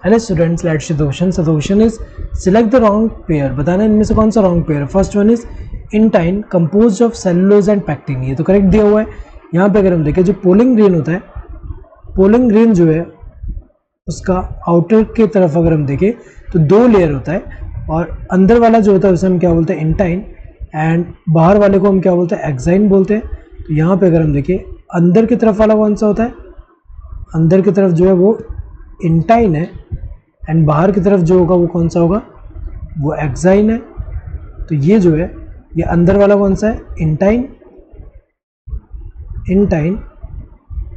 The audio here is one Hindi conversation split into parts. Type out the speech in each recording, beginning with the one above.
Hello students, let's see the question. So the question is select the wrong pair. बताना इनमें से कौन सा रॉन्ग पेयर है. First one is intine composed of cellulose and pectin. ये तो करेक्ट दिया हुआ है. यहाँ पे अगर हम देखें जो पोलिंग ग्रेन होता है, पोलिंग ग्रेन जो है उसका आउटर की तरफ अगर हम देखें तो दो लेयर होता है और अंदर वाला जो होता है उसे हम क्या बोलते हैं, इंटाइन, एंड बाहर वाले को हम क्या बोलते हैं, एक्साइन बोलते हैं. तो यहाँ पे अगर हम देखें अंदर की तरफ वाला कौन सा होता है, अंदर की तरफ जो है वो इंटाइन है एंड बाहर की तरफ जो होगा वो कौन सा होगा, वो एक्साइन है. तो ये जो है ये अंदर वाला कौन सा है, intine, intine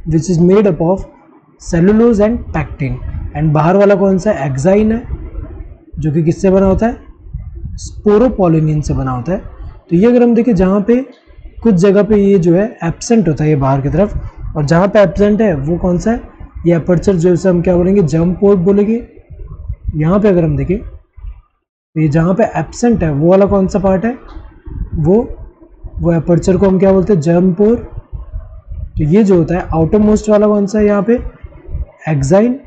which is made up of cellulose and pectin, and बाहर वाला कौन सा है, एक्साइन है, जो कि किससे बना होता है, स्पोरोपोलिनिन से बना होता है. तो ये अगर हम देखें जहाँ पे कुछ जगह पे ये जो है एब्सेंट होता है ये बाहर की तरफ, और जहाँ पे एब्सेंट है वो कौन सा है, ये अपर्चर जो है हम क्या बोलेंगे, जर्म पोर्ट बोलेंगे. यहाँ पे अगर हम देखें तो ये जहाँ पे एब्सेंट है वो वाला कौन सा पार्ट है, वो अपर्चर को हम क्या बोलते हैं, जर्म पोर. तो ये जो होता है आउटर मोस्ट वाला कौन सा है यहाँ पे, exine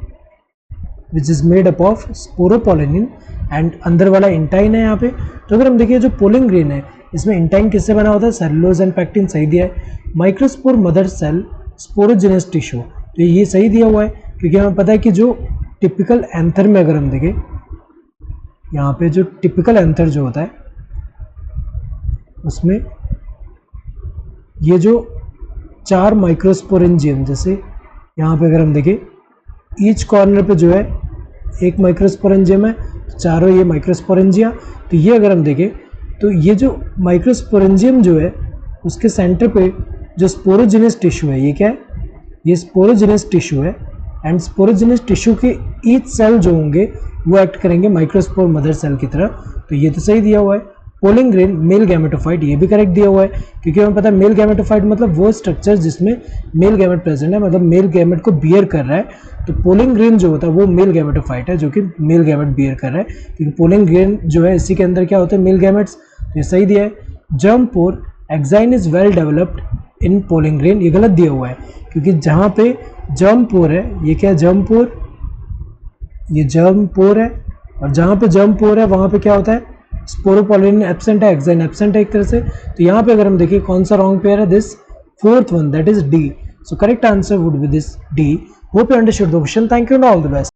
which is made up of sporopollenin, and अंदर वाला इंटाइन है यहाँ पे. तो अगर हम देखिए जो पोलिंग ग्रेन है इसमें इंटाइन किससे बना होता है, सेलुलोज एंड पैक्टिन. सही दिया है. Microspore mother cell sporogenous tissue, तो ये सही दिया हुआ है क्योंकि हमें पता है कि जो टिपिकल एंथर में अगर हम देखें यहाँ पे जो टिपिकल एंथर जो होता है उसमें ये जो 4 माइक्रोस्पोरेंजियम, जैसे यहाँ पे अगर हम देखें ईच कॉर्नर पे जो है एक माइक्रोस्पोरेंजियम है, चारों ये माइक्रोस्पोरेंजिया. तो ये अगर हम देखें तो ये जो माइक्रोस्पोरेंजियम जो है उसके सेंटर पे जो स्पोरोजेनस टिश्यू है, ये क्या है, ये स्पोरोजेनस टिश्यू है, एंड स्पोरोजेनस टिश्यू के ईच सेल जो होंगे वो एक्ट करेंगे माइक्रोस्पोर मदर सेल की तरह. तो ये तो सही दिया हुआ है. पोलिंग ग्रेन मेल गैमेटोफाइट, ये भी करेक्ट दिया हुआ है क्योंकि हमें पता है मेल गैमेटोफाइट मतलब वो स्ट्रक्चर जिसमें मेल गैमेट प्रेजेंट है, मतलब मेल गैमेट को बियर कर रहा है. तो पोलिंग ग्रेन जो होता है वो मेल गैमेटोफाइट है जो कि मेल गैमेट बियर कर रहा है, क्योंकि पोलिंग ग्रेन जो है इसी के अंदर क्या होते हैं, मेल गैमेट्स. ये सही दिया है. Germ pore exine is well developed in pollen grain, ये गलत दिया हुआ है क्योंकि जहाँ पे जर्म पोर है, ये क्या है, जर्म पोर, ये जर्म पोर है, और जहाँ पे जर्म पोर है वहाँ पे क्या होता है, स्पोरोपोलिनिन एब्सेंट है, एक्साइन एब्सेंट है एक तरह से. तो यहाँ पे अगर हम देखिए कौन सा रॉन्ग पेयर है, this fourth one, that is D. So correct answer would be this D. Hope you understood the question. Thank you and all the best.